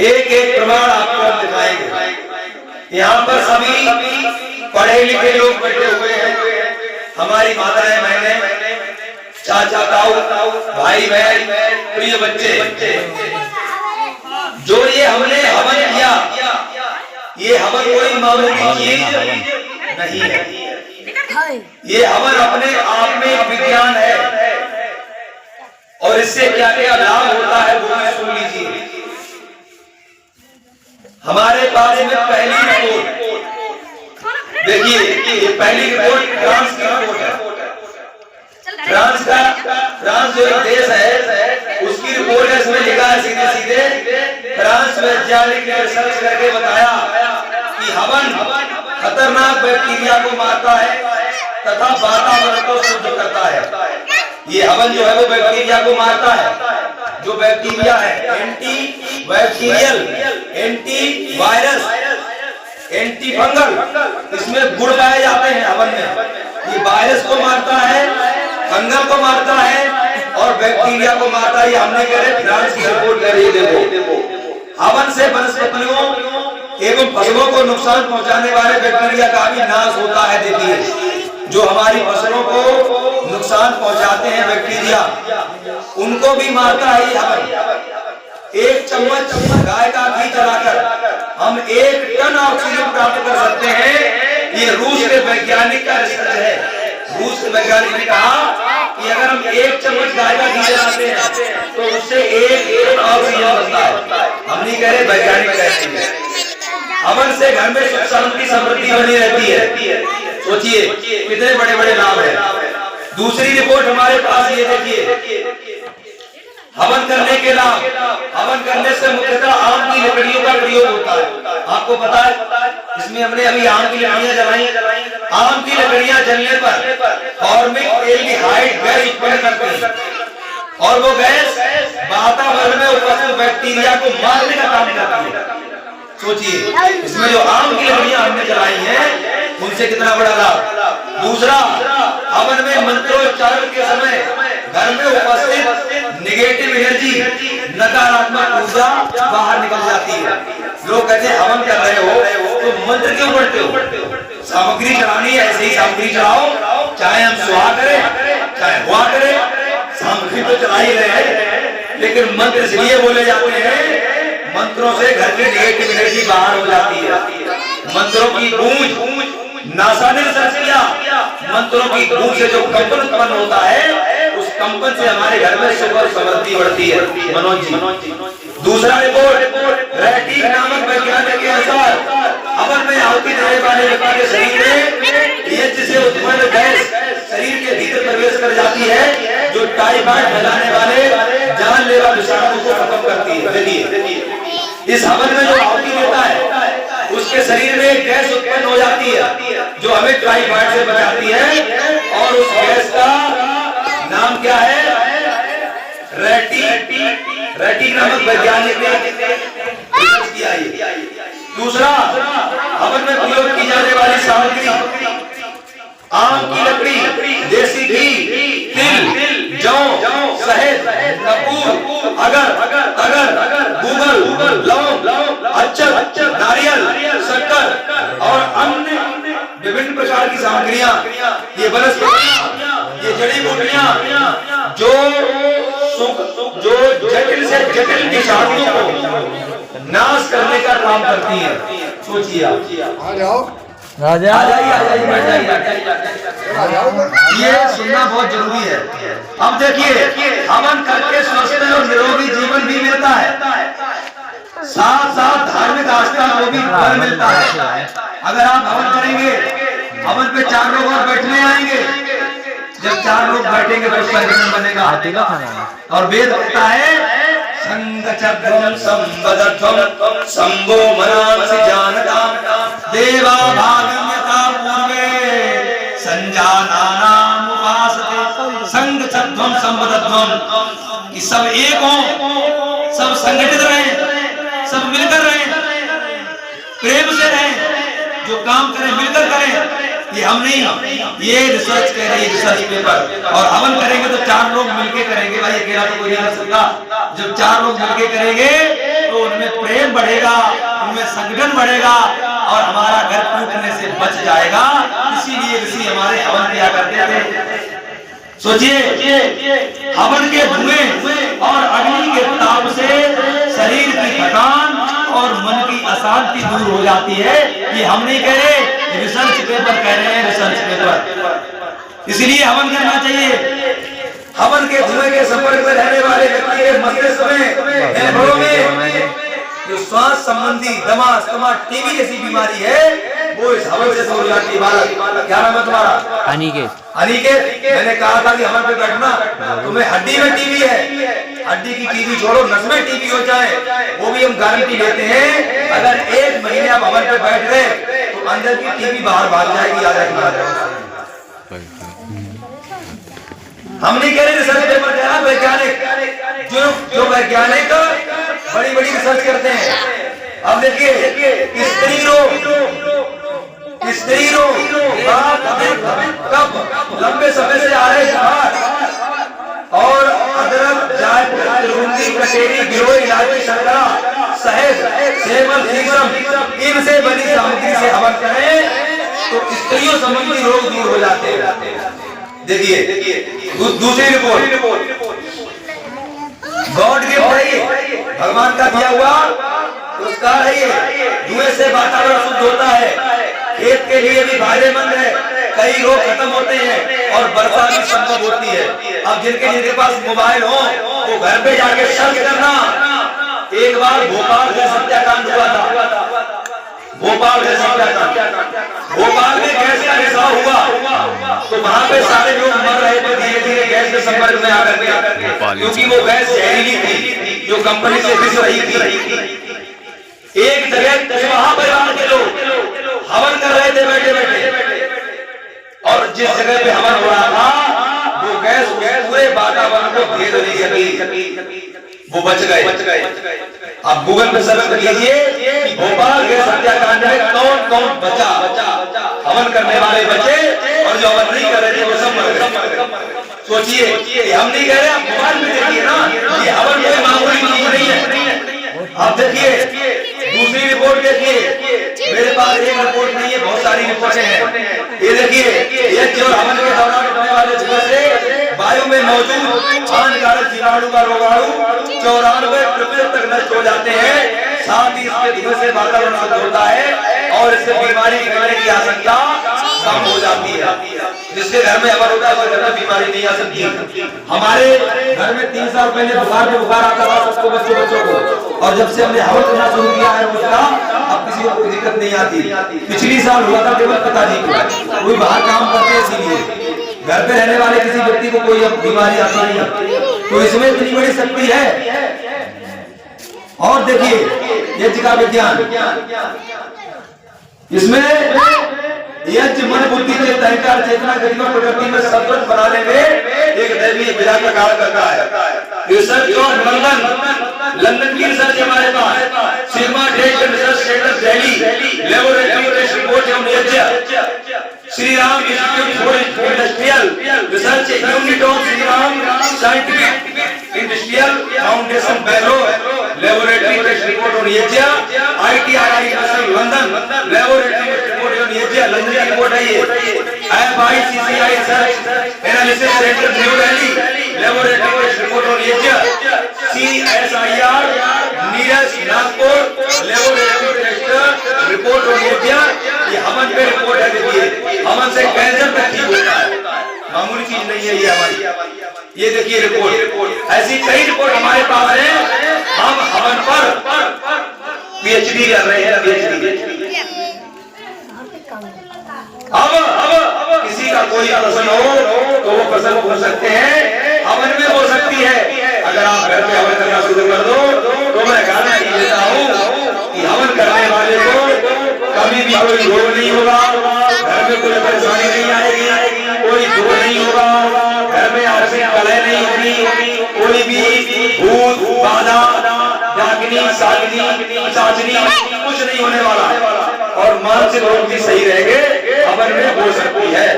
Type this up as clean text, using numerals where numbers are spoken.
एक एक प्रमाण आपको हम दिखाएंगे। यहाँ पर सभी पढ़े लिखे लोग बैठे हुए हैं, हमारी माताएं बहनें, चाचा ताऊ, भाई बहन, प्रिय बच्चे। जो ये हमने हवन किया, ये हवन कोई मामूली चीज नहीं है। ये हवन अपने आप में एक विज्ञान है और इससे क्या क्या लाभ होता है वो भी सुन लीजिए। हमारे पास में पहली रिपोर्ट देखिए, ये पहली रिपोर्ट फ्रांस की रिपोर्ट है। फ्रांस जो एक देश है उसकी रिपोर्ट है। इसमें लिखा है सीधे सीधे, फ्रांस वैज्ञानिक ने रिसर्च करके बताया कि हवन खतरनाक बैक्टीरिया को मारता है तथा वातावरण को शुद्ध करता है। ये हवन जो है वो बैक्टीरिया को मारता है। जो बैक्टीरिया है anti bacterial, anti virus, anti fungal, इसमें गुण पाए जाते हैं हवन में। ये वायरस को मारता है, फंगल को मारता है और बैक्टीरिया को मारता है। ये हमने कह रहे फ्रांस की रिपोर्ट कर रही देखो। हवन से वनस्पतियों एवं फसलों को नुकसान पहुंचाने वाले बैक्टीरिया का भी नाश होता है। देखिए, जो हमारी फसलों को नुकसान पहुंचाते हैं बैक्टीरिया, उनको भी मारता है ये हवन। एक चम्मच गाय का घी जलाकर हम 1 टन ऑक्सीजन प्राप्त कर सकते हैं। ये रूस के वैज्ञानिक का रिसर्च है। रूस के वैज्ञानिक ने कहा कि अगर हम 1 चम्मच गाय का घी जलाते हैं तो उससे 1 टन ऑक्सीजन बनता है। हम नहीं कह रहे, वैज्ञानिक कहते हैं। हवन से घर में सुख शांति समृद्धि बनी रहती है। सोचिए कितने बड़े बड़े लाभ है। दूसरी रिपोर्ट हमारे पास ये देखिए, हवन करने के लाभ। हवन करने से मुख्यतः आम की लकड़ियों का प्रयोग होता है। आपको पता है, इसमें हमने अभी आम की लकड़ियां जलाई। आम की लकड़ियां जलने पर फॉर्मिक एल्डिहाइड गैस उत्पन्न करती है और वो गैस वातावरण में उपस्थित बैक्टीरिया को मारने का काम करती है। सोचिए, इसमें जो आम की लकड़ियां हमने जलाई हैं उनसे कितना बड़ा लाभ। दूसरा, हवन में मंत्रोच्चारण के समय घर में उपस्थित नेगेटिव एनर्जी, नकारात्मक ऊर्जा बाहर निकल जाती है। लोग कहते हैं हवन कर रहे हो तो मंत्र क्यों पढ़ते हो? सामग्री चढ़ानी है, ऐसे ही सामग्री चढ़ाओ, चाहे हम सुहा करें चाहे हुआ करें, सामग्री तो चला ही रहे हैं। लेकिन मंत्र इसलिए बोले जाते हैं, मंत्रों से घर की नेगेटिव एनर्जी बाहर हो जाती है। मंत्रों की गूंज, नासा ने रिसर्च किया, मंत्रों की गूंज से जो कंपन उत्पन्न होता है, उस कंपन से हमारे घर में सुख और समृद्धि बढ़ती है। मनोज जी, दूसरा रिपोर्ट रैटिक नामक वैज्ञानिक के अनुसार हवन में आहुति देने वाले व्यक्ति के शरीर में पीएच से उत्पन्न गैस शरीर के भीतर प्रवेश कर जाती है, जो टाइफाइड फैलाने वाले जानलेवा विषाणुओं को खत्म करती है। देखिए, इस हवन में जो आहुति देता है उसके शरीर में गैस उत्पन्न हो जाती है जो हमें टाइफाइड से बचाती है। और उस गैस का नाम क्या है? रैटिक नामक वैज्ञानिक ने रिसर्च किया है। दूसरा, हवन में प्रयोग की जाने वाली सामग्री आम की लकड़ी, देसी घी, तिल, जौ, शहद, कपूर, अगर, गूगल, लौंग, अच्चर, नारियल, शक्कर और अन्य विभिन्न प्रकार की सामग्रियां, ये वनस्पति, ये जड़ी बूटियां जो जटिल से जटिल विषाणुओं को नाश करने का काम करती है। सोचिए, आ जाओ, आ जाइए, ये सुनना बहुत जरूरी है। अब देखिए, हवन करके स्वस्थ और निरोगी जीवन भी मिलता है, साथ साथ धार्मिक आस्था को भी फल मिलता है। अगर आप हवन करेंगे, हवन पे 4 लोग और बैठने आएंगे। जब 4 लोग बैठेंगे तो संगठन बनेगा। और वेद कहता है, संगचक्रम संवदध्वम संभो मनांसि जानताम देवा भागम्यता पूर्वे संजानानाम उपासते। संगचक्रम संवदध्वम, कि सब एक हो, सब संगठित रहें, सब मिलकर रहें, प्रेम से रहें, जो काम करें मिलकर करें। ये हम नहीं, ये रिसर्च कह रही है, रिसर्च पेपर। और हवन करेंगे तो 4 लोग मिलके करेंगे, भाई अकेला तो कोई नहीं कर सकता। जब 4 लोग मिलके करेंगे तो उनमें प्रेम प्रेम बढ़ेगा, उनमें संगठन बढ़ेगा और हमारा घर टूटने से बच जाएगा। इसीलिए ऋषि हमारे हवन किया करते थे। सोचिए, हवन के धुएं और अग्नि के ताप से शरीर की थकान और मन की अशांति दूर हो जाती है। ये हम नहीं कह रहे, रिसर्च पेपर कह रहे हैं, रिसर्च पेपर। इसलिए हवन करना चाहिए। हवन के धुएं के संपर्क में रहने वाले व्यक्ति के मस्तिष्क में, फेफड़ों में जो श्वास संबंधी दमा, अस्थमा, टीबी जैसी बीमारी है, वो इस हवन से दूर जाती है। क्या नाम है तुम्हारा? अनिकेत। अनिकेत, मैंने कहा था कि हवन पे बैठना, तुम्हें हड्डी में टीबी है, हड्डी की टीबी छोड़ो, नस में टीबी हो जाए, वो भी हम गारंटी लेते हैं। अगर 1 महीने आप हवन पे बैठ गए तो अंदर की टीबी बाहर भाग जाएगी, आ जाएगी। हम नहीं कह रहे रिसर्च पेपर कह रहा, वैज्ञानिक जो वैज्ञानिक बड़ी बड़ी रिसर्च करते हैं। अब देखिए, स्त्री रोग कब लंबे समय से आ रहे बुखार और अदरक, जायफल, कसेरी, गिरोह, इलायची, शर्करा, शहद, सेमल, शीशम, इनसे बनी सामग्री से हवन करें तो स्त्रियों संबंधी रोग दूर हो जाते हैं। देखिए दूसरी रिपोर्ट, गॉड गिफ्ट है ये, भगवान का दिया हुआ पुरस्कार है ये। धुएं से वातावरण शुद्ध होता है, खेत के लिए भी फायदेमंद है, कई रोग खत्म होते हैं और वर्षा भी संभव होती है। अब जिनके पास मोबाइल हो वो घर पे जाके सर्च करना। एक बार भोपाल का सत्याकांड हुआ था, भोपाल में गैस का रिसाव हुआ तो वहां पे सारे लोग मर रहे थे धीरे धीरे गैस के संपर्क में आकर के, क्योंकि वो गैस जहरीली थी जो कंपनी से रिस रही थी। एक जगह वहां परिवार के लोग हवन कर रहे थे बैठे बैठे, और जिस जगह पे हवन हो रहा था वो गैस पूरे वातावरण को भेद नहीं सकी, वो बच गए। अब गूगल पे सर्च कीजिए कि भोपाल के सत्याकांड में कौन कौन बचा, हवन करने वाले बचे और जो हवन नहीं कर रहे थे वो सब मर गए। सोचिए, हम नहीं कह रहे, आप मोबाइल में देखिए ना, ये हवन कोई मामूली चीज नहीं है। आप देखिए दूसरी रिपोर्ट देखिए, मेरे पास एक रिपोर्ट नहीं है, बहुत सारी रिपोर्टें हैं। ये देखिए, यज्ञ और हवन के दौरान होने वाले धुएं से वायु में मौजूद हानिकारक जीवाणु का रोगाणु 94% तक नष्ट हो जाते हैं। साथ ही इसके धुएं से वातावरण शुद्ध होता है और इससे बीमारी फैलने की आशंका कम हो जाती है। जिसके घर में हवन होता है उसके घर में बीमारी नहीं आ सकती। हमारे घर में 3 साल पहले बुखार आता था सबको, बच्चों को, और जब से हमने हवन करना शुरू किया है उसका अब किसी को कोई दिक्कत नहीं आती। पिछली साल हुआ था केवल पता नहीं क्यों, कोई बाहर काम करते हैं इसीलिए, घर पे रहने वाले किसी व्यक्ति को कोई अब बीमारी आती नहीं। तो इसमें इतनी बड़ी शक्ति है। और देखिए यज्ञ का विज्ञान, इसमें यज्ञ मन बुद्धि के अहंकार चेतना गतिमा प्रकृति में सतत बनाने में एक दैवीय विधा का कार्य करता है। रिसर्च और लंदन की रिसर्च हमारे पास, sigma tech research centre Delhi, laboratory test report एवं यज्ञ, Shri Ram institute for industrial research unit of Shri Ram scientific industrial foundation Bangalore, laboratory test report on yagya, ITRI London, laboratory report on yagya, London की रिपोर्ट है ये। FICCI research analysis centre new Delhi, laboratory test report on yagya, CSIR नीरज Nagpur, laboratory test report on yagya. ये हवन पे report है, देखिए हवन से कैंसर तक ठीक होता है, मामूली चीज नहीं है ये हवन। ये देखिए रिपोर्ट, ऐसी कई रिपोर्ट हमारे पास है। हम हवन पर PhD कर रहे हैं, PhD। अब किसी का कोई प्रश्न हो तो वो प्रश्न पूछ सकते हैं, हवन में हो सकती है। अगर आप घर पे हवन करना शुरू कर दो तो मैं गारंटी देता हूँ कि हवन करने वाले को कभी भी कोई रोग नहीं होगा, घर में कोई परेशानी नहीं आएगी, कोई दुख नहीं होगा, घर में आपसी कलह नहीं होगी, कोई भी भूत बाधा डाकनी सागनी चाचनी कुछ नहीं होने वाला, और मानसिक रोग भी सही रहेंगे, हवन में हो सकती है।